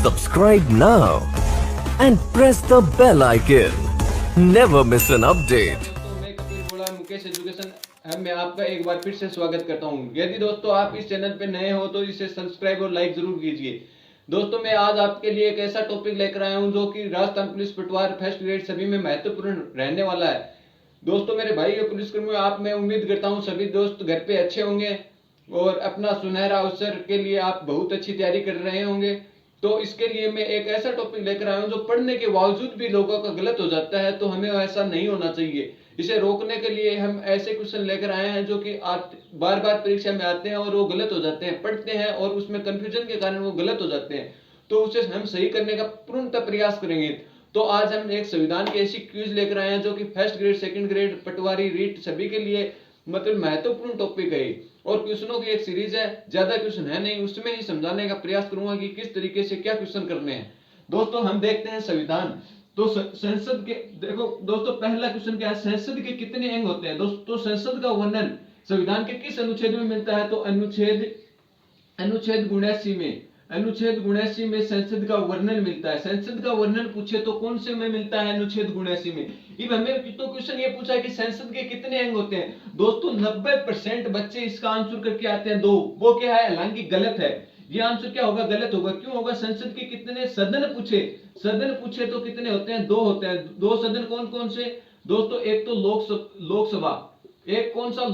Subscribe now and press the bell icon. Never miss an update. दोस्तों मैं कपिल बोला Mukesh education hub में आपका एक बार फिर से स्वागत करता हूं। यदि दोस्तों आप इस चैनल पे नए हो तो इसे सब्सक्राइब और लाइक जरूर कीजिए। दोस्तों मैं आज आपके लिए एक ऐसा टॉपिक लेकर आया हूं जो कि राजस्थान पुलिस पटवार फर्स्ट ग्रेड सभी में महत्वपूर्ण रहने वाला है। दोस्तों मेरे भाई और पुलिसकर्मियों, आप मैं उम्मीद करता हूं सभी दोस्त घर पे अच्छे होंगे और अपना सुनहरा अवसर के लिए आप बहुत अच्छी तैयारी कर रहे होंगे। तो इसके लिए मैं एक ऐसा टॉपिक लेकर आया हूं जो पढ़ने के बावजूद भी लोगों का गलत हो जाता है, तो हमें ऐसा नहीं होना चाहिए। इसे रोकने के लिए हम ऐसे क्वेश्चन लेकर आए हैं जो कि बार बार परीक्षा में आते हैं और वो गलत हो जाते हैं, पढ़ते हैं और उसमें कंफ्यूजन के कारण वो गलत हो जाते हैं, तो उसे हम सही करने का पूर्णतः प्रयास करेंगे। तो आज हम एक संविधान की ऐसी क्विज लेकर आए हैं जो कि फर्स्ट ग्रेड, सेकंड ग्रेड, पटवारी, रीट सभी के लिए मतलब महत्वपूर्ण टॉपिक है और क्वेश्चनों की एक सीरीज है। ज्यादा क्वेश्चन है नहीं, उसमें ही समझाने का प्रयास करूंगा कि किस तरीके से क्या क्वेश्चन करने हैं। दोस्तों हम देखते हैं संविधान। तो संसद के देखो दोस्तों, पहला क्वेश्चन क्या है, संसद के कितने अंग होते हैं। दोस्तों संसद का वर्णन संविधान के किस अनुच्छेद में मिलता है, तो अनुच्छेद 79 में, अनुच्छेद 79 में संसद का वर्णन मिलता है। संसद का वर्णन पूछे तो कौन से में मिलता है, अनुच्छेद 79 में। अब हमें तो क्वेश्चन ये पूछा है कि संसद के कितने अंग होते हैं। दोस्तों 90% बच्चे इसका आंसर करके आते हैं 2। वो क्या है, हालांकि गलत है। ये आंसर क्या होगा, गलत होगा। क्यों होगा, संसद के कितने सदन पूछे, सदन पूछे तो कितने होते हैं, 2 होते हैं। 2 सदन कौन कौन से दोस्तों, एक तो लोकसभा, एक कौन सा,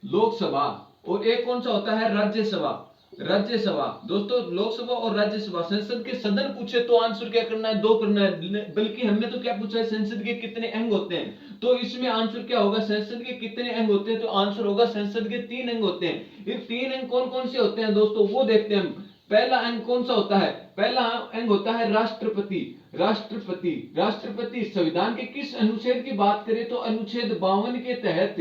लोकसभा, और एक कौन सा होता है, राज्यसभा। राज्यसभा दोस्तों, लोकसभा और राज्यसभा। संसद के सदन पूछे तो आंसर क्या करना है, 2 करना है। बल्कि हमने तो क्या पूछा है, संसद के कितने अंग होते हैं, तो इसमें आंसर क्या होगा, संसद के कितने अंग होते हैं, तो आंसर होगा संसद के 3 अंग होते हैं। ये 3 अंग कौन कौन से होते हैं दोस्तों, वो देखते हैं हम। पहला अंग कौन सा होता है, पहला अंग होता है राष्ट्रपति। राष्ट्रपति संविधान के किस अनुच्छेद की बात करें तो अनुच्छेद 52 के तहत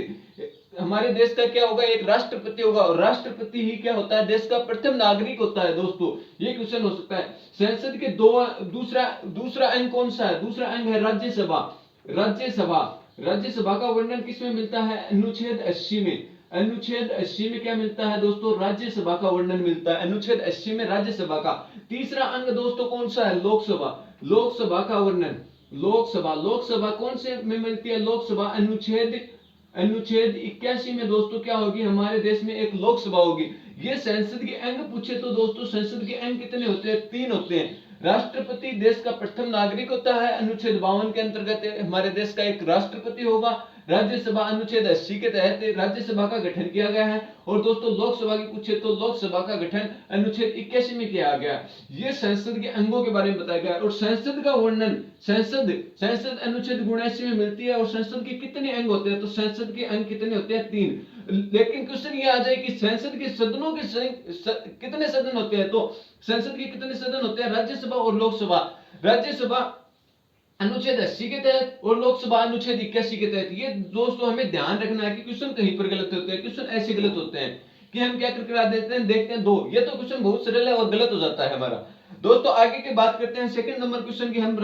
हमारे देश का क्या होगा, एक राष्ट्रपति होगा। और राष्ट्रपति ही क्या होता है, देश का प्रथम नागरिक होता है। दोस्तों ये क्वेश्चन हो सकता है। संसद के दूसरा अंग कौन सा है, दूसरा अंग है राज्यसभा। राज्यसभा का वर्णन किसमें मिलता है, अनुच्छेद 80 में। अनुच्छेद 80 में क्या मिलता है दोस्तों, राज्यसभा का वर्णन मिलता है, अनुच्छेद 80 में राज्यसभा का। तीसरा अंग दोस्तों कौन सा है, लोकसभा का वर्णन। लोकसभा कौन से में मिलती है, लोकसभा अनुच्छेद 81 में दोस्तों क्या होगी, हमारे देश में एक लोकसभा होगी। ये संसद के अंग पूछे तो दोस्तों संसद के अंग कितने होते हैं, 3 होते हैं। राष्ट्रपति देश का प्रथम नागरिक होता है, अनुच्छेद 52 के अंतर्गत हमारे देश का एक राष्ट्रपति होगा। राज्यसभा अनुच्छेद 80 के तहत राज्यसभा का गठन किया गया है। और दोस्तों लोकसभा की पूछे तो लोकसभा का गठन अनुच्छेद 81 में किया गया। ये संसद के अंगों के बारे में बताया गया। और संसद का वर्णन संसद अनुच्छेद 79 में मिलती है। और संसद के कितने अंग होते हैं, तो संसद के अंग कितने होते हैं, 3। लेकिन क्वेश्चन ये आ जाए कि संसद के सदनों के कितने सदन होते हैं, तो संसद के कितने सदन होते हैं, राज्यसभा और लोकसभा। राज्यसभा अनुच्छेद 80 के तहत और लोकसभा अनुच्छेद 81 के तहत। ये दोस्तों हमें ध्यान रखना है कि क्वेश्चन कहीं पर गलत होते हैं, क्वेश्चन ऐसे गलत होते हैं कि हम क्या करके देते हैं, देखते हैं 2। ये तो क्वेश्चन बहुत सरल है और गलत हो जाता है हमारा। दोस्तों आगे की बात करते हैं सेकंड नंबर क्वेश्चन की। हम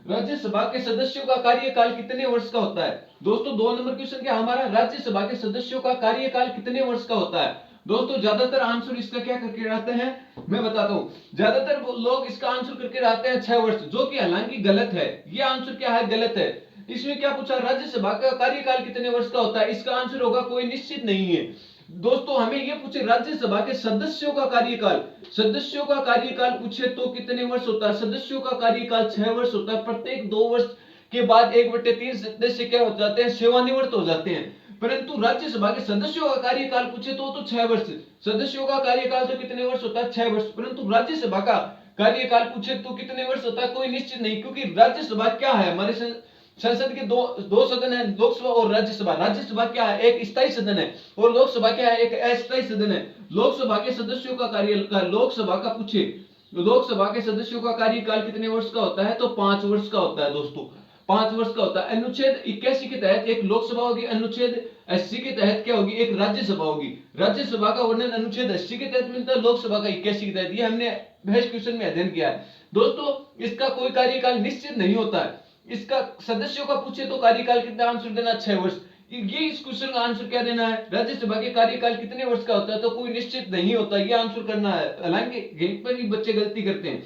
राज्यसभा के सदस्यों का कार्यकाल कितने वर्ष का होता है। दोस्तों 2 नंबर क्वेश्चन क्या हमारा, राज्यसभा के सदस्यों का कार्यकाल कितने वर्ष का होता है। दोस्तों ज्यादातर आंसर इसका क्या करके आते हैं, मैं बताता हूं। ज्यादातर लोग इसका आंसर करके आते हैं 6 वर्ष, जो कि हालांकि गलत है। ये आंसर क्या है, गलत है। इसमें क्या पूछा, राज्यसभा का कार्यकाल कितने वर्ष का होता है, इसका आंसर होगा कोई निश्चित नहीं है। दोस्तों हमें ये पूछे राज्यसभा के सदस्यों का कार्यकाल पूछे तो कितने वर्ष होता है। सदस्यों का कार्यकाल 6 वर्ष होता है। प्रत्येक 2 वर्ष के बाद 1/3 सदस्य क्या हो जाते हैं, सेवानिवृत्त हो जाते हैं। परंतु राज्यसभा के सदस्यों का कार्यकाल पूछे तो 6 वर्ष। सदस्यों का कार्यकाल तो कितने वर्ष होता है, 6 वर्ष। परंतु राज्यसभा का कार्यकाल पूछे तो कितने वर्ष होता है, कोई निश्चित नहीं। क्योंकि राज्यसभा क्या है, हमारे संसद के दो सदन है, लोकसभा और राज्यसभा। राज्यसभा क्या है, एक स्थायी सदन है, और लोकसभा क्या है, एक अस्थायी सदन है। लोकसभा के सदस्यों का कार्यकाल, लोकसभा का पूछे लोकसभा के सदस्यों का कार्यकाल कितने वर्ष का होता है, तो 5 वर्ष का होता है दोस्तों, 5 वर्ष का होता है। अनुच्छेद 81 के तहत एक लोकसभा होगी, अनुच्छेद 80 के तहत क्या होगी, एक राज्यसभा होगी। राज्यसभा का वर्णन अनुच्छेद 80 के तहत मिलता है, लोकसभा का 81 के तहत। ये हमने बहस क्वेश्चन में अध्ययन किया है दोस्तों। इसका कोई कार्यकाल निश्चित नहीं होता है। इसका सदस्यों का पूछे तो कार्यकाल कितना, आंसर देना 6 वर्ष। ये इस क्वेश्चन का आंसर क्या देना है, राज्यसभा के कार्यकाल कितने वर्ष का होता है, तो कोई निश्चित नहीं होता, ये आंसर करना है। हालांकि यहीं पर ही बच्चे गलती करते हैं।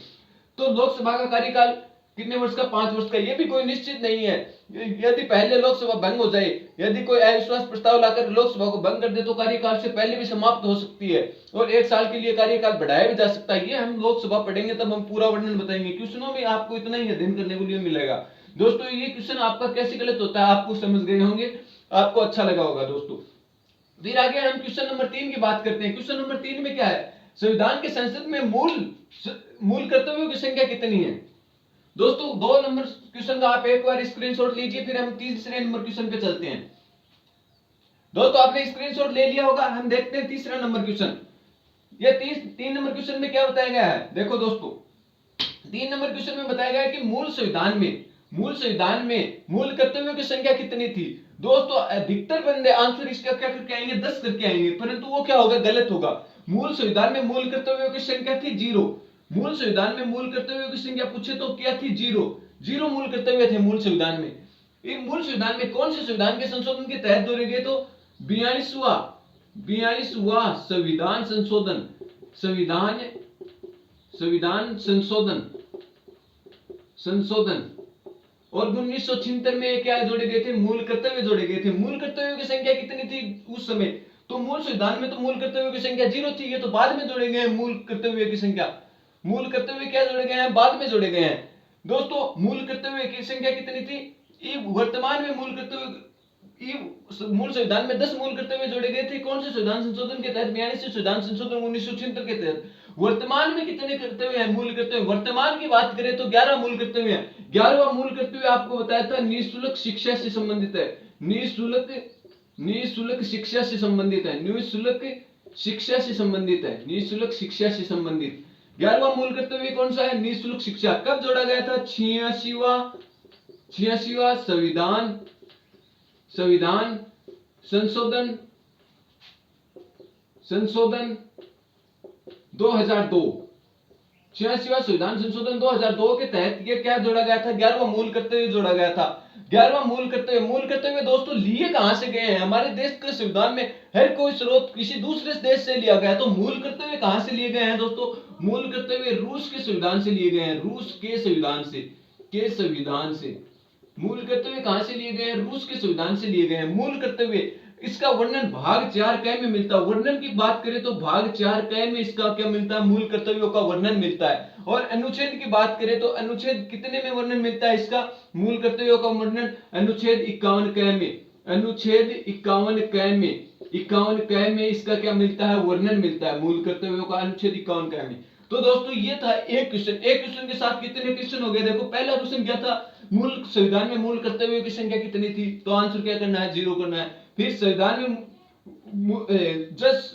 तो लोकसभा का कार्यकाल कितने वर्ष का, 5 वर्ष का, ये भी कोई निश्चित नहीं है। यदि पहले लोकसभा भंग हो जाए, यदि कोई अविश्वास प्रस्ताव लाकर लोकसभा को भंग कर दे तो कार्यकाल से पहले भी समाप्त हो सकती है और 1 साल के लिए कार्यकाल बढ़ाया भी जा सकता है। ये हम लोकसभा पढ़ेंगे तब हम पूरा वर्णन बताएंगे। क्वेश्चनों में आपको इतना ही अध्ययन करने के लिए मिलेगा। दोस्तों ये क्वेश्चन आपका कैसे गलत होता है आपको समझ गए होंगे, आपको अच्छा लगा होगा दोस्तों। फिर आगे हम क्वेश्चन नंबर 3 की बात करते हैं। क्वेश्चन नंबर 3 में क्या है, संविधान के संसद में मूल कर्तव्यों की संख्या कितनी है। दोस्तों 2 नंबर क्वेश्चन का आप एक बार स्क्रीनशॉट लीजिए, फिर हम तीसरे नंबर क्वेश्चन पे चलते हैं। दोस्तों आपने स्क्रीनशॉट ले लिया होगा, हम देखते हैं तीसरा नंबर क्वेश्चन। ये 3 नंबर क्वेश्चन में क्या बताया गया है, देखो दोस्तों 3 नंबर क्वेश्चन में बताया गया है कि मूल संविधान में मूल कर्तव्यों की संख्या कितनी थी। दोस्तों अधिकतर बंदे आंसर इसका क्या करके आएंगे, 10 करके आएंगे, परंतु वो क्या होगा, गलत होगा। मूल संविधान में मूल कर्तव्यों की संख्या थी 0। मूल संविधान में मूल कर्तव्यों की संख्या पूछे तो क्या थी, 0 मूल कर्तव्य थे मूल संविधान में। इन मूल संविधान में कौन से संविधान के संशोधन के तहत जोड़े गए, तो 42वां संविधान संशोधन और 1976 में क्या जोड़े गए थे, मूल कर्तव्य जोड़े गए थे। मूल कर्तव्यों की संख्या कितनी थी उस समय, तो मूल संविधान में तो मूल कर्तव्यों की संख्या 0 थी, ये तो बाद में जोड़े गए हैं। मूल कर्तव्य की संख्या, मूल कर्तव्य क्या जोड़े गए हैं, बाद में जोड़े गए हैं। दोस्तों मूल कर्तव्य की संख्या कितनी थी, वर्तमान में मूल कर्तव्य, मूल संविधान में 10 मूल कर्तव्य जोड़े गए थे। कौन से संविधान संशोधन के तहत, 42 संविधान संशोधन 1976 के तहत। वर्तमान में कितने कर्तव्य हैं, मूल कर्तव्य, वर्तमान की बात करें तो 11 मूल कर्तव्य हैं। 11वां मूल कर्तव्य आपको बताया था निःशुल्क शिक्षा से संबंधित है, निःशुल्क शिक्षा से संबंधित है, निःशुल्क शिक्षा से संबंधित है, निःशुल्क शिक्षा से संबंधित 11वां मूल कर्तव्य कौन सा है, निःशुल्क शिक्षा। कब जोड़ा गया था, 86वां संविधान संशोधन 2002, 86वां संविधान संशोधन 2002 के तहत ये क्या जोड़ा गया था, 11वां मूल कर्तव्य जोड़ा गया था। 11वां मूल कर्तव्य दोस्तों लिए कहां से गए हैं, हमारे देश के संविधान में हर कोई स्रोत किसी दूसरे देश से लिया गया, तो मूल कर्तव्य कहां से लिए गए हैं दोस्तों, मूल कर्तव्य रूस के संविधान से लिए गए हैं, रूस के संविधान से मूल कर्तव्य कहां से लिए गए हैं, रूस के संविधान से लिए गए हैं। मूल कर्तव्य इसका वर्णन भाग 4 क में मिलता है। वर्णन की बात करें तो भाग 4 क में इसका क्या मिलता है, मूल कर्तव्यों का वर्णन मिलता है। और अनुच्छेद की बात करें तो अनुच्छेद कितने में वर्णन मिलता है इसका, मूल कर्तव्यों का वर्णन अनुच्छेद 51 क में, अनुच्छेद 51 क में इसका क्या मिलता है, वर्णन मिलता है मूल कर्तव्यों का, अनुच्छेद 51 क में। तो दोस्तों ये था एक क्वेश्चन के साथ कितने क्वेश्चन हो गए, देखो पहला क्वेश्चन क्या था, मूल संविधान में मूल कर्तव्यों की संख्या कितनी थी, तो आंसर क्या करना है, 0 करना है। फिर संविधान में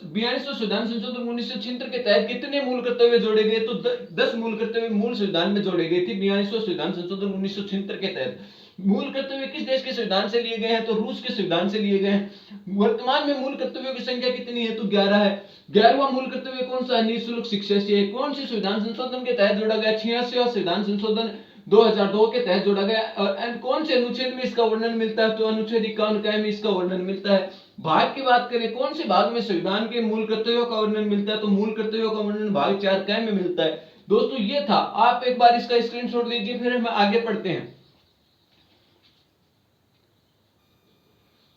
42वां संविधान संशोधन 1976 के तहत कितने मूल कर्तव्य जोड़े गए, तो 10 मूल कर्तव्य मूल संविधान में जोड़े गए थे 42वां संविधान संशोधन 1976 के तहत। मूल कर्तव्य किस देश के संविधान से लिए गए हैं, तो रूस के संविधान से लिए गए हैं। वर्तमान में मूल कर्तव्यों की संख्या कितनी है, तो 11 है। 11वां मूल कर्तव्य कौन सा है, निःशुल्क शिक्षा से। कौन से संविधान संशोधन के तहत जोड़ा गया, 86वां संविधान संशोधन 2002 के तहत जोड़ा गया। और कौन से अनुच्छेद में इसका वर्णन मिलता है, तो अनुच्छेद 51 क में इसका वर्णन मिलता है। भाग की बात करें, कौन से भाग में संविधान के मूल कर्तव्यों का वर्णन मिलता है, तो मूल कर्तव्यों का वर्णन भाग 4 क में मिलता है। दोस्तों ये था, आप एक बार इसका स्क्रीनशॉट लीजिए, फिर हम आगे पढ़ते हैं।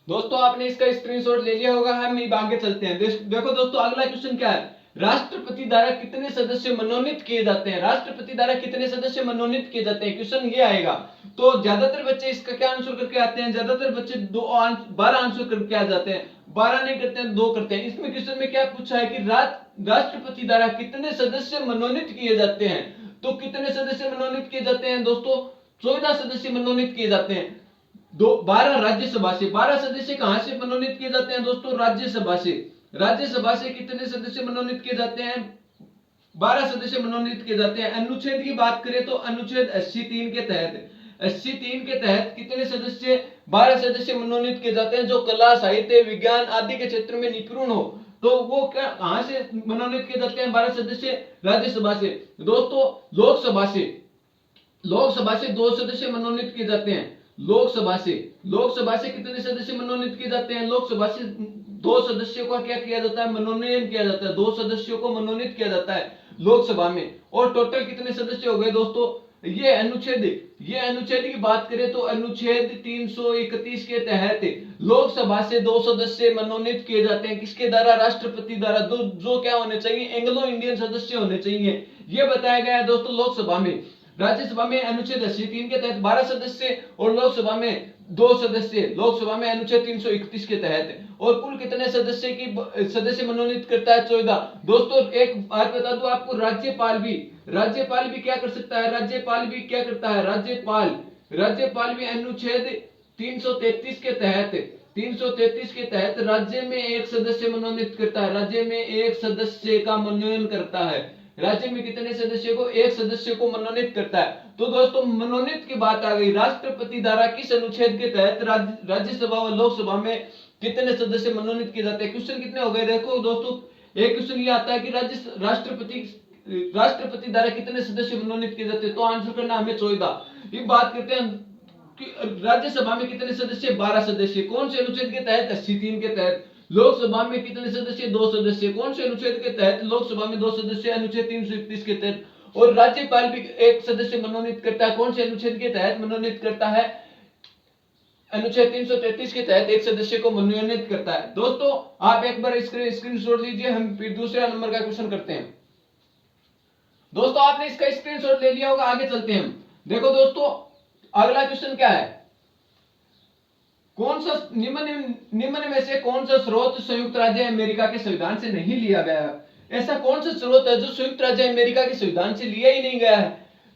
दोस्तों आपने इसका स्क्रीनशॉट ले लिया होगा, हम आगे चलते हैं। देखो दोस्तों अगला क्वेश्चन क्या है, राष्ट्रपति द्वारा कितने सदस्य मनोनीत किए जाते हैं, राष्ट्रपति द्वारा कितने सदस्य मनोनीत किए जाते हैं, क्वेश्चन ये आएगा। तो ज्यादातर बच्चे इसका क्या आंसर करके आते हैं, ज्यादातर बच्चे 12 आंसर करके आ जाते हैं, 12 नहीं करते हैं, 2 करते हैं। इसमें क्वेश्चन में क्या पूछा है कि राष्ट्रपति द्वारा कितने सदस्य मनोनीत किए जाते हैं, तो कितने सदस्य मनोनीत किए जाते हैं दोस्तों, 14 सदस्य मनोनीत किए जाते हैं। 12 राज्यसभा से, 12 सदस्य कहां से मनोनीत किए जाते हैं दोस्तों, राज्यसभा से। राज्यसभा से कितने सदस्य मनोनीत किए जाते हैं, 12 सदस्य मनोनीत किए जाते हैं। अनुच्छेद की बात करें तो अनुच्छेद 83 के तहत कितने सदस्य, 12 सदस्य मनोनीत किए जाते हैं। जो कला, साहित्य, विज्ञान आदि के क्षेत्र में निपुण हो, तो वो कहां से मनोनीत किए जाते हैं, 12 सदस्य राज्यसभा से। दोस्तों लोकसभा से 2 सदस्य मनोनीत किए जाते हैं। लोकसभा से कितने सदस्य मनोनीत किए जाते हैं? लोकसभा से 2 सदस्यों का क्या किया जाता है? मनोनयन किया जाता है। 2 सदस्यों को मनोनीत किया जाता है लोकसभा में। और टोटल कितने सदस्य हो गए दोस्तों? ये अनुच्छेद की बात करें तो अनुच्छेद 331 के तहत लोकसभा से 2 सदस्य मनोनीत किए जाते हैं। किसके द्वारा? राष्ट्रपति द्वारा। जो क्या होने चाहिए? एंग्लो इंडियन सदस्य होने चाहिए। यह बताया गया है दोस्तों लोकसभा में। राज्यसभा में अनुच्छेद 83 के तहत 12 सदस्य और लोकसभा में 2 सदस्य। लोकसभा में अनुच्छेद 331 के तहत। और कुल कितने सदस्य मनोनीत करता है? 14। दोस्तों एक बात बता दूं आपको, राज्यपाल भी क्या कर सकता है? राज्यपाल भी क्या करता है? राज्यपाल भी अनुच्छेद 333 के तहत राज्य में एक सदस्य मनोनीत करता है। राज्य में एक सदस्य का मनोनयन करता है। राज्य में कितने सदस्य को? एक सदस्य को मनोनीत करता है। तो दोस्तों मनोनीत की बात आ गई। राष्ट्रपति द्वारा किस अनुच्छेद के तहत राज्यसभा व लोकसभा में कितने सदस्य मनोनीत किए जाते हैं? क्वेश्चन कितने हो गए? देखो दोस्तों, एक क्वेश्चन ये आता है कि राष्ट्रपति द्वारा कितने सदस्य मनोनीत किए जाते हैं? तो आंसर करना हमें 14। ये बात करते हैं कि राज्यसभा में कितने सदस्य? 12 सदस्य। कौन से अनुच्छेद के तहत? 83 के तहत। लोकसभा में कितने सदस्य? 2 सदस्य। कौन से अनुच्छेद के तहत? लोकसभा में 2 सदस्य, अनुच्छेद 331 के तहत। और राज्यपाल भी एक सदस्य मनोनीत करता है। कौन से अनुच्छेद के तहत मनोनीत करता है? अनुच्छेद 333 के तहत एक सदस्य को मनोनीत करता है। दोस्तों आप एक बार स्क्रीनशॉट लीजिए, हम फिर दूसरे नंबर का क्वेश्चन करते हैं। दोस्तों आपने इसका स्क्रीनशॉट ले लिया होगा, आगे चलते हैं हम। देखो दोस्तों अगला क्वेश्चन क्या है? कौन सा निम्न में से कौन सा स्रोत संयुक्त राज्य अमेरिका के संविधान से नहीं लिया गया है? ऐसा कौन सा स्रोत है जो संयुक्त राज्य अमेरिका के संविधान से लिया ही नहीं गया है?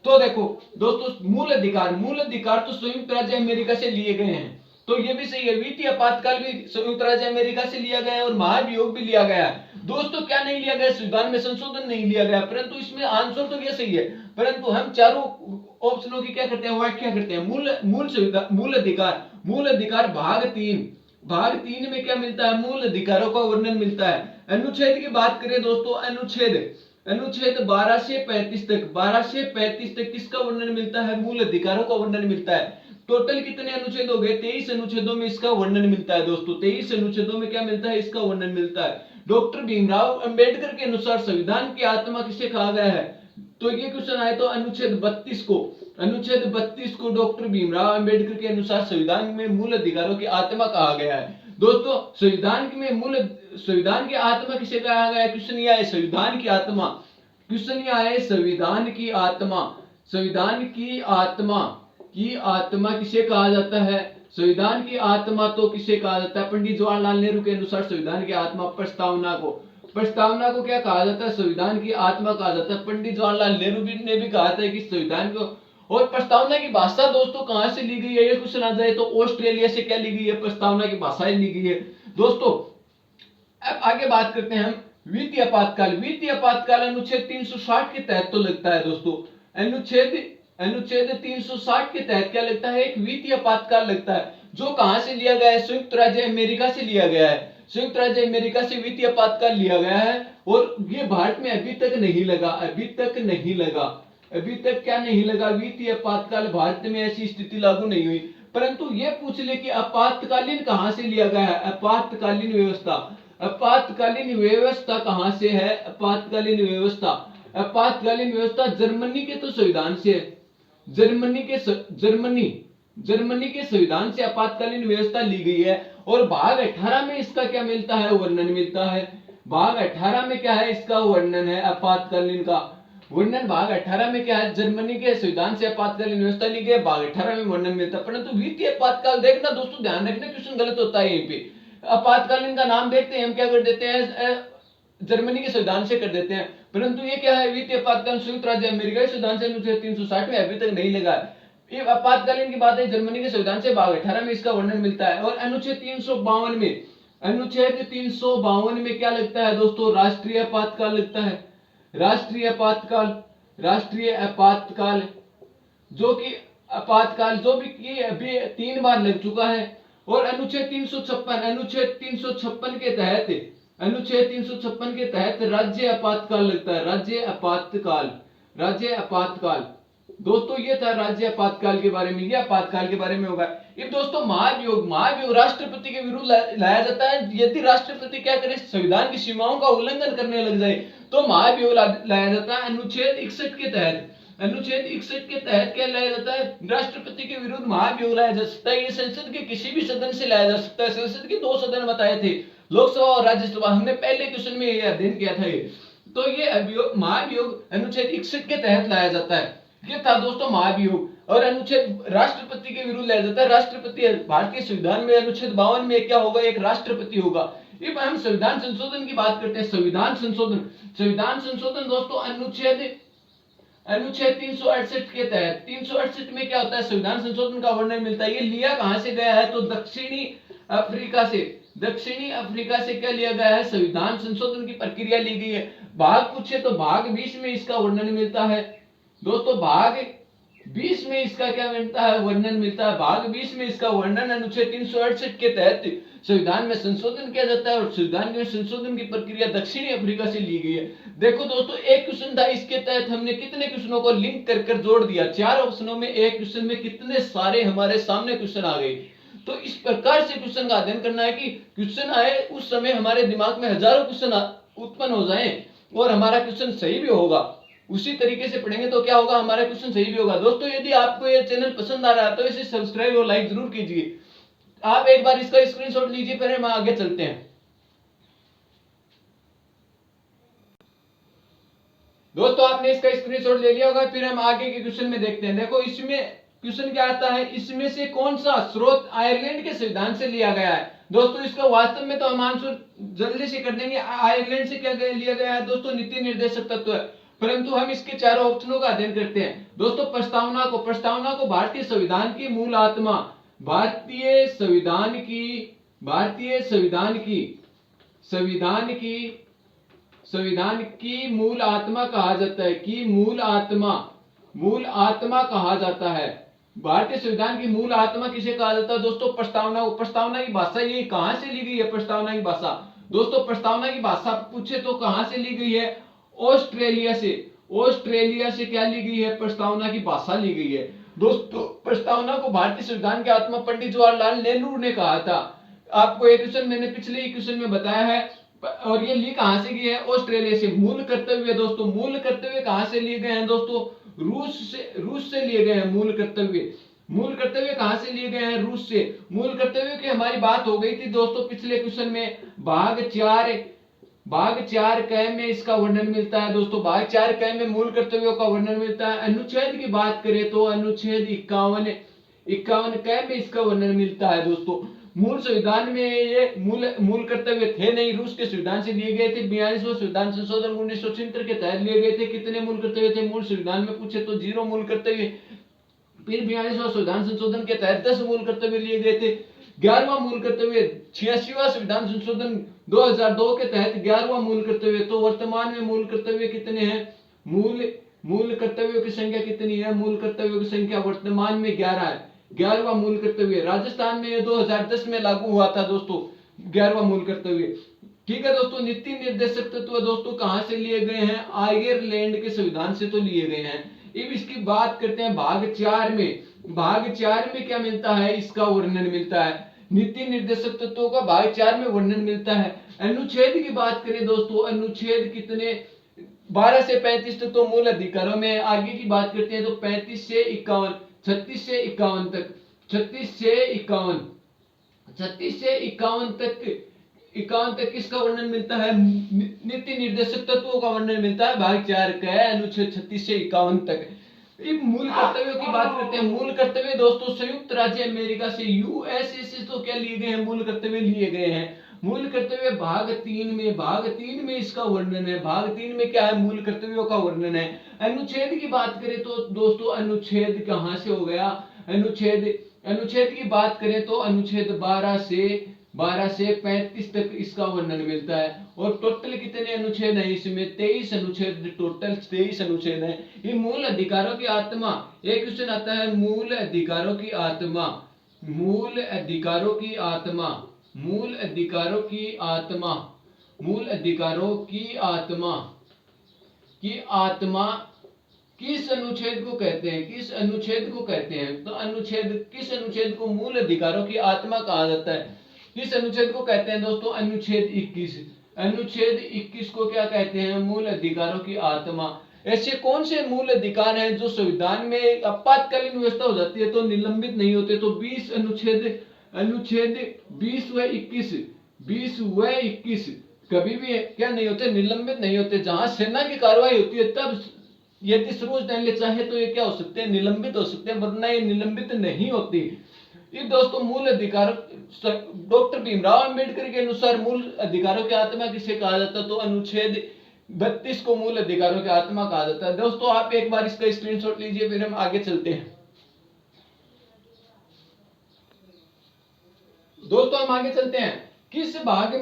तो देखो दोस्तों, मूल अधिकार तो संयुक्त राज्य अमेरिका से लिए गए हैं, तो ये भी सही है। वित्तीय आपातकाल भी संयुक्त राज्य अमेरिका से लिया गया है और महाभियोग भी लिया गया है। दोस्तों क्या नहीं लिया गया? संविधान में संशोधन नहीं लिया गया, परंतु इसमें आंसर तो ये सही है। परंतु हम चारों ऑप्शनों की क्या करते हैं? व्याख्या करते हैं। मूल अधिकार भाग 3 में क्या मिलता है? मूल अधिकारों का वर्णन मिलता है। अनुच्छेद की बात करें दोस्तों, अनुच्छेद 12 से 35 तक किसका वर्णन मिलता है? मूल अधिकारों का वर्णन मिलता है। टोटल कितने अनुच्छेद हो गए? 23 अनुच्छेदों में इसका वर्णन मिलता है दोस्तों। 23 अनुच्छेदों में क्या मिलता है? इसका वर्णन मिलता है। डॉक्टर भीमराव अंबेडकर के अनुसार संविधान की आत्मा किसे कहा गया है? तो ये क्वेश्चन आए तो अनुच्छेद 32 को डॉक्टर भीमराव अंबेडकर के अनुसार संविधान में मूल अधिकारों की आत्मा कहा गया है। दोस्तों संविधान की आत्मा किसे कहा गया है? क्वेश्चन ये है संविधान की आत्मा। की आत्मा किसे कहा जाता है? संविधान की आत्मा तो किसे कहा जाता है? पंडित जवाहरलाल नेहरू के अनुसार संविधान की आत्मा प्रस्तावना को क्या कहा जाता है? संविधान की आत्मा कहा जाता है। पंडित जवाहरलाल नेहरू ने भी कहा था कि संविधान को। और प्रस्तावना की भाषा दोस्तों कहां से ली गई है? ये क्वेश्चन आ जाए तो ऑस्ट्रेलिया से क्या ली गई है? प्रस्तावना की भाषा ली गई है दोस्तों। अब आगे बात करते हैं हम वित्तीय आपातकाल अनुच्छेद 360 के तहत तो लगता है दोस्तों। अनुच्छेद 360 के तहत क्या लगता है? एक वित्तीय आपातकाल लगता है, जो कहां से लिया गया है? संयुक्त राज्य अमेरिका से लिया गया है। संयुक्त राज्य अमेरिका से वित्तीय आपातकाल लिया गया है और ये भारत में अभी तक क्या नहीं लगा? वित्तीय आपातकाल भारत में ऐसी स्थिति लागू नहीं हुई। परंतु ये पूछ ले कि आपातकालीन कहां से लिया गया है? आपातकालीन व्यवस्था कहां से है? आपातकालीन व्यवस्था जर्मनी के तो संविधान से है। जर्मनी के संविधान से आपातकालीन व्यवस्था ली गई है। और भाग 18 में इसका क्या मिलता है? वर्णन मिलता है। भाग 18 में क्या है? इसका वर्णन है आपातकालीन का वर्णन। भाग 18 में क्या है? जर्मनी के संविधान से आपातकालीन व्यवस्था ली गई, भाग 18 में वर्णन मिलता है। परंतु वित्तीय आपातकाल देखना दोस्तों, ध्यान रखना, क्वेश्चन गलत होता है यहीं पे। आपातकालीन का नाम देखते हैं हम, क्या कर देते हैं? जर्मनी के संविधान से कर देते हैं। परंतु ये क्या है? वित्तीय आपातकाल संयुक्त राज्य अमेरिका के संविधान से अनुच्छेद 360 में अभी तक नहीं लगा। ये आपातकालीन की बात है, जर्मनी के संविधान से भाग 18 में इसका वर्णन मिलता है। और अनुच्छेद 352 में क्या लगता है दोस्तों? राष्ट्रीय आपातकाल लगता है। राष्ट्रीय आपातकाल जो कि अभी 3 बार लग चुका है। और अनुच्छेद 356 के तहत राज्य आपातकाल लगता है। राज्य आपातकाल दोस्तों ये था राज्य आपातकाल के बारे में, ये आपातकाल के बारे में होगा। अब दोस्तों महाभियोग, महाभियोग राष्ट्रपति के विरुद्ध लाया जाता है यदि राष्ट्रपति क्या करे, संविधान की सीमाओं का उल्लंघन करने लग जाए तो महाभियोग लाया जाता है अनुच्छेद 61 के तहत। अनुच्छेद 61 के तहत क्या लाया जाता है, राष्ट्रपति के विरुद्ध महाभियोग लाया जा सकता है। ये संसद के किसी भी सदन से लाया जा सकता है। संसद के 2 सदन बताए थे, लोकसभा और राज्यसभा, हमने पहले क्वेश्चन में ये अध्ययन किया था। ये तो ये अभियोग, महाभियोग अनुच्छेद 61 के तहत लाया जाता है। ये था दोस्तों महाभियोग। और अनुच्छेद राष्ट्रपति के विरुद्ध लाया जाता है। राष्ट्रपति भारतीय संविधान में अनुच्छेद 52 में क्या होगा, एक राष्ट्रपति होगा। अब हम संविधान संशोधन की बात करते हैं। संविधान संशोधन, संविधान संशोधन दोस्तों अनुच्छेद 368 के तहत, 368 में क्या होता है, संविधान संशोधन का वर्णन मिलता है। ये लिया कहां से गया है, तो दक्षिणी अफ्रीका से, दक्षिणी अफ्रीका से क्या लिया गया है, संविधान संशोधन की प्रक्रिया ली गई है। भाग पूछे तो भाग 20 में इसका वर्णन मिलता है। दोस्तों भाग 20 में इसका क्या मिलता है, वर्णन मिलता है। भाग 20 में इसका वर्णन अनुच्छेद 368 के तहत संविधान में संशोधन किया जाता है और संविधान में संशोधन की प्रक्रिया दक्षिणी अफ्रीका से ली गई है। देखो दोस्तों एक क्वेश्चन था, इसके तहत हमने कितने क्वेश्चनों को लिंक कर जोड़ दिया। 4 ऑप्शनों में एक क्वेश्चन में कितने सारे हमारे सामने क्वेश्चन आ गए। तो इस प्रकार से क्वेश्चन का अध्ययन करना है कि क्वेश्चन आए उस समय हमारे दिमाग में हजारों क्वेश्चन उत्पन्न हो जाए और हमारा क्वेश्चन सही भी होगा। उसी तरीके से पढ़ेंगे तो क्या होगा, हमारा क्वेश्चन सही भी होगा। दोस्तों यदि आपको ये चैनल पसंद आ रहा है तो इसे सब्सक्राइब और लाइक जरूर कीजिए। आप एक बार इसका स्क्रीनशॉट लीजिए, फिर हम आगे चलते हैं। दोस्तों आपने इसका स्क्रीनशॉट ले लिया होगा, फिर हम आगे के क्वेश्चन में देखते हैं। देखो इसमें क्वेश्चन क्या आता है, इसमें से कौन सा स्रोत आयरलैंड के संविधान से लिया गया है। दोस्तों इसका वास्तव में तो हम आंसर जल्दी से कर देंगे। आयरलैंड से क्या लिया गया है दोस्तों, नीति निर्देशक तत्व है, परंतु हम इसके चारों ऑप्शनों का अध्ययन करते हैं। दोस्तों प्रस्तावना को, प्रस्तावना को भारतीय संविधान की मूल आत्मा, भारतीय संविधान की, भारतीय संविधान की, संविधान की मूल आत्मा कहा जाता है, कि मूल आत्मा, मूल आत्मा कहा जाता है। भारतीय संविधान की मूल आत्मा किसे कहा जाता है दोस्तों, प्रस्तावना। प्रस्तावना की भाषा ये कहां से ली गई है, प्रस्तावना की भाषा। दोस्तों प्रस्तावना की भाषा पूछे तो कहां से ली गई है, ऑस्ट्रेलिया से। ऑस्ट्रेलिया से क्या ली गई है, प्रस्तावना की भाषा ली गई है। दोस्तों प्रस्तावना को भारतीय संविधान की आत्मा पंडित जवाहरलाल नेहरू ने कहा था। आपको एक क्वेश्चन मैंने पिछले ही क्वेश्चन में बताया है। और ये ली कहां से गई है, ऑस्ट्रेलिया से। मूल कर्तव्य दोस्तों, मूल कर्तव्य कहां से लिए गए हैं दोस्तों, रूस से लिए गए हैं मूल कर्तव्य। मूल कर्तव्य कहां से लिए गए हैं, रूस से। मूल कर्तव्य की हमारी बात हो गई थी दोस्तों पिछले क्वेश्चन में। भाग 4 क में इसका वर्णन मिलता है दोस्तों। भाग 4 क में मूल कर्तव्यों का वर्णन मिलता है। अनुच्छेद की बात करें तो अनुच्छेद 51 क में इसका वर्णन मिलता है दोस्तों। मूल संविधान में ये मूल कर्तव्य थे नहीं, रूस के संविधान से लिए गए थे। 42वां संविधान संशोधन 1976 के तहत लिए गए थे। कितने मूल कर्तव्य थे मूल संविधान में पूछे तो 0 मूल कर्तव्य। फिर 42वां संविधान संशोधन के तहत 10 मूल कर्तव्य लिए गए थे। 11वां मूल कर्तव्य 86वां संविधान संशोधन 2002 के तहत 11वां मूल कर्तव्य। तो वर्तमान में मूल कर्तव्य कितने हैं, मूल कर्तव्यों की संख्या कितनी है, मूल कर्तव्यों की संख्या वर्तमान में 11 है। 11वां मूल कर्तव्य राजस्थान में 2010 में लागू हुआ था दोस्तों, 11वां मूल कर्तव्य। ठीक है दोस्तों, नीति निर्देशक तत्व दोस्तों कहां से लिए गए हैं, आयरलैंड के संविधान से तो लिए गए हैं। अब इसकी बात करते हैं भाग 4 में। भाग 4 में क्या मिलता है, इसका वर्णन मिलता है। नीति निर्देशक तत्वों का भाग 4 में वर्णन मिलता है। अनुच्छेद की बात करें दोस्तों, अनुच्छेद कितने, 12 से 35 तक तो मूल अधिकारों में। आगे की बात करते हैं तो 35 से 51, 36 से 51 तक, 36 से 51 तक किसका वर्णन मिलता है, नीति निर्देशक तत्वों का वर्णन मिलता है। भाग 4 का अनुच्छेद 36 से 51 तक। मूल कर्तव्यों की बात करते हैं। मूल कर्तव्य दोस्तों संयुक्त राज्य अमेरिका से, यूएसए से तो क्या लिए गए हैं, मूल कर्तव्य लिए गए हैं। मूल कर्तव्य भाग 3 में, भाग 3 में इसका वर्णन है। भाग 3 में क्या है, मूल कर्तव्यों का वर्णन है। अनुच्छेद की बात करें तो दोस्तों अनुच्छेद कहां से हो गया, अनुच्छेद की बात करें तो अनुच्छेद 12 से 35 तक इसका वर्णन मिलता है। और टोटल कितने अनुच्छेद हैं इसमें, 23 अनुच्छेद, टोटल 23 अनुच्छेद हैं। ये मूल अधिकारों की आत्मा, एक क्वेश्चन आता है मूल अधिकारों की आत्मा, मूल अधिकारों की आत्मा, मूल अधिकारों की आत्मा, मूल अधिकारों की आत्मा, की आत्मा किस अनुच्छेद को कहते हैं, किस अनुच्छेद को कहते हैं? तो अनुच्छेद, किस अनुच्छेद को मूल अधिकारों की आत्मा कहा जाता है? किस अनुच्छेद को कहते हैं दोस्तों? अनुच्छेद 21। अनुच्छेद 21 को क्या कहते हैं? मूल अधिकारों की आत्मा। ऐसे कौन से मूल अधिकार हैं जो संविधान में आपातकालीन व्यवस्था हो जाती है तो निलंबित नहीं होते? तो 20 अनुच्छेद 20 व 21, 20 व 21 कभी भी क्या नहीं होते? निलंबित नहीं होते। जहां सेना की कार्रवाई होती है तब यदि सर्वोच्च न्यायालय चाहे तो ये क्या हो सकते हैं? निलंबित हो सकते हैं, वरना ये निलंबित नहीं होती। ये दोस्तों मूल अधिकार, डॉक्टर भीमराव अंबेडकर के अनुसार मूल अधिकारों की आत्मा किसे कहा जाता है? तो अनुच्छेद 32 को मूल अधिकारों की आत्मा कहा जाता है। दोस्तों आप एक बार इसका स्क्रीनशॉट लीजिए, फिर हम आगे चलते हैं। दोस्तों हम आगे चलते हैं। किस भाग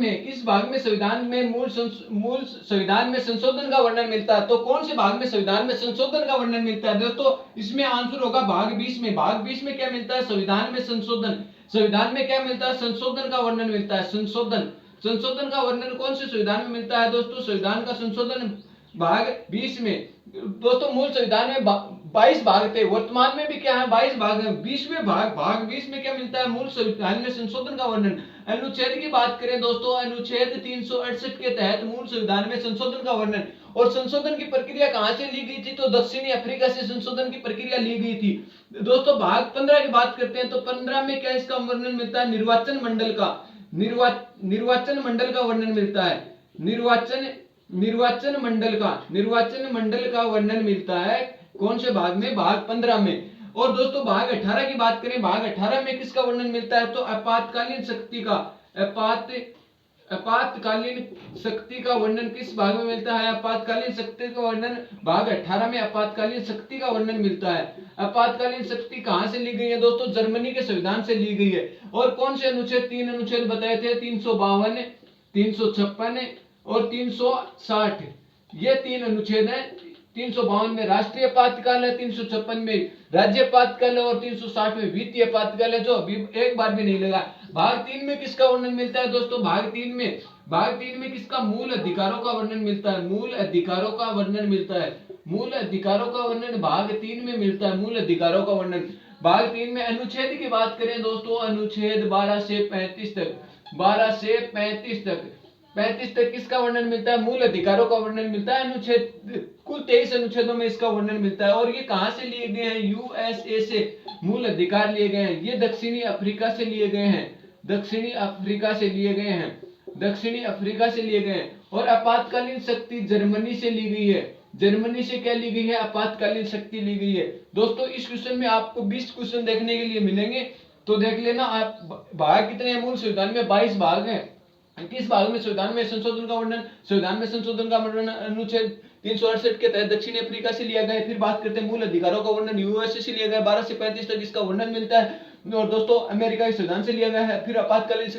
में संविधान में मूल संविधान में संशोधन का वर्णन मिलता है? तो कौन से भाग में संविधान में संशोधन का वर्णन मिलता है? दोस्तों इसमें आंसर होगा भाग 20 में। भाग 20 में क्या मिलता है? संविधान में संशोधन। संविधान में क्या मिलता है? संशोधन का वर्णन मिलता है। संशोधन का वर्णन कौन से संविधान में मिलता है? दोस्तों संविधान का संशोधन भाग 20 में। दोस्तों मूल संविधान में 22 भाग थे, वर्तमान में भी क्या है? 22 भाग है। 20वें भाग 20 में क्या मिलता है? मूल संविधान में संशोधन का वर्णन। अनुच्छेद की बात करें दोस्तों, अनुच्छेद 368 के तहत मूल संविधान में संशोधन का वर्णन। और संशोधन की प्रक्रिया कहां से ली गई थी? तो दक्षिणी अफ्रीका से संशोधन की प्रक्रिया ली गई थी। दोस्तों भाग 15 की बात करते हैं तो 15 में क्या इसका वर्णन मिलता है? निर्वाचन मंडल का वर्णन मिलता है। निर्वाचन मंडल का वर्णन मिलता है। कौन से भाग में? भाग 15 में। और दोस्तों भाग 18 की बात करें, भाग 18 में किसका वर्णन मिलता है? तो आपातकालीन शक्ति का वर्णन किस भाग में मिलता है? आपातकालीन शक्ति का वर्णन भाग 18 में आपातकालीन शक्ति का वर्णन मिलता है। आपातकालीन शक्ति कहां से ली गई है दोस्तों? जर्मनी के संविधान से ली गई है। और कौन से अनुच्छेद? 3 अनुच्छेद बताए थे, 352, 356 और 360। ये 3 अनुच्छेद हैं। 352 में राष्ट्रीय आपातकाल है, 356 में राज्य आपातकाल है और 360 में वित्तीय आपातकाल है, जो अभी एक बार भी नहीं लगा। भाग 3 में किसका वर्णन मिलता है दोस्तों? भाग 3 में किसका? मूल अधिकारों का वर्णन मिलता है। मूल अधिकारों का वर्णन भाग 3 में मिलता है। मूल अधिकारों का वर्णन भाग 3 में। अनुच्छेद की बात करें दोस्तों, अनुच्छेद 12 से 35 तक किसका वर्णन मिलता है? मूल अधिकारों का वर्णन मिलता है। अनुच्छेद कुल 23 अनुच्छेदों में इसका वर्णन मिलता है। और ये कहां से लिए गए हैं? यूएसए से मूल अधिकार लिए गए हैं। ये दक्षिणी अफ्रीका से लिए गए हैं। और आपातकालीन शक्ति जर्मनी से ली गई है। जर्मनी से क्या ली गई है? आपातकालीन शक्ति ली गई है। दोस्तों इस क्वेश्चन में आपको 20 क्वेश्चन देखने के लिए मिलेंगे, तो देख लेना। आप भाग कितने हैं मूल संविधान में? 22 भाग हैं। किस भाग में संविधान में संशोधन का वर्णन? अनुच्छेद 368 के तहत दक्षिण अफ्रीका से लिया गया है। फिर बात करते हैं मूल अधिकारों का वर्णन, यूएसए से लिया गया है, 12 से 35 तक इसका वर्णन मिलता है। और दोस्तों अमेरिका के संविधान से लिया गया है। फिर आपातकालीन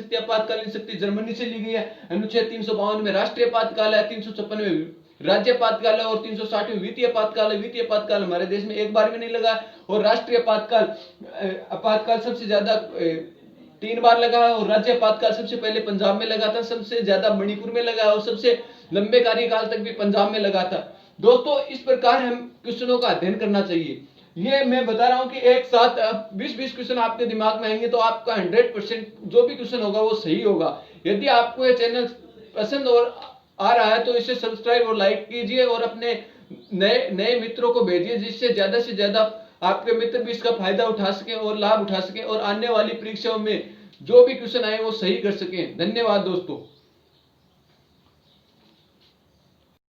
शक्ति जर्मनी से ली गई है। अनुच्छेद 352 में राष्ट्रीय आपातकाल है, 356 में राज्य आपातकाल है और 360 में वित्तीय आपातकाल हमारे देश में एक बार भी नहीं लगा। और राष्ट्रीय आपातकाल सबसे ज्यादा 3 बार लगा है। और राज्य आपातकाल सबसे पहले पंजाब में लगा था, सबसे ज्यादा मणिपुर में लगा और सबसे लंबे कार्यकाल तक भी पंजाब में लगा था। दोस्तों इस प्रकार हम क्वेश्चनों का अध्ययन करना चाहिए। ये मैं बता रहा हूं कि एक साथ 20 क्वेश्चन आपके दिमाग में आएंगे तो आपका 100% जो भी क्वेश्चन होगा वो सही होगा। यदि आपको ये चैनल पसंद और आ रहा है तो इसे सब्सक्राइब और लाइक कीजिए और अपने नए मित्रों को भेजिए, जिससे से ज्यादा आपके मित्र भी इसका फायदा उठा सके और लाभ उठा सके और आने वाली परीक्षाओं में जो भी क्वेश्चन आए वो सही कर सकें। धन्यवाद दोस्तों।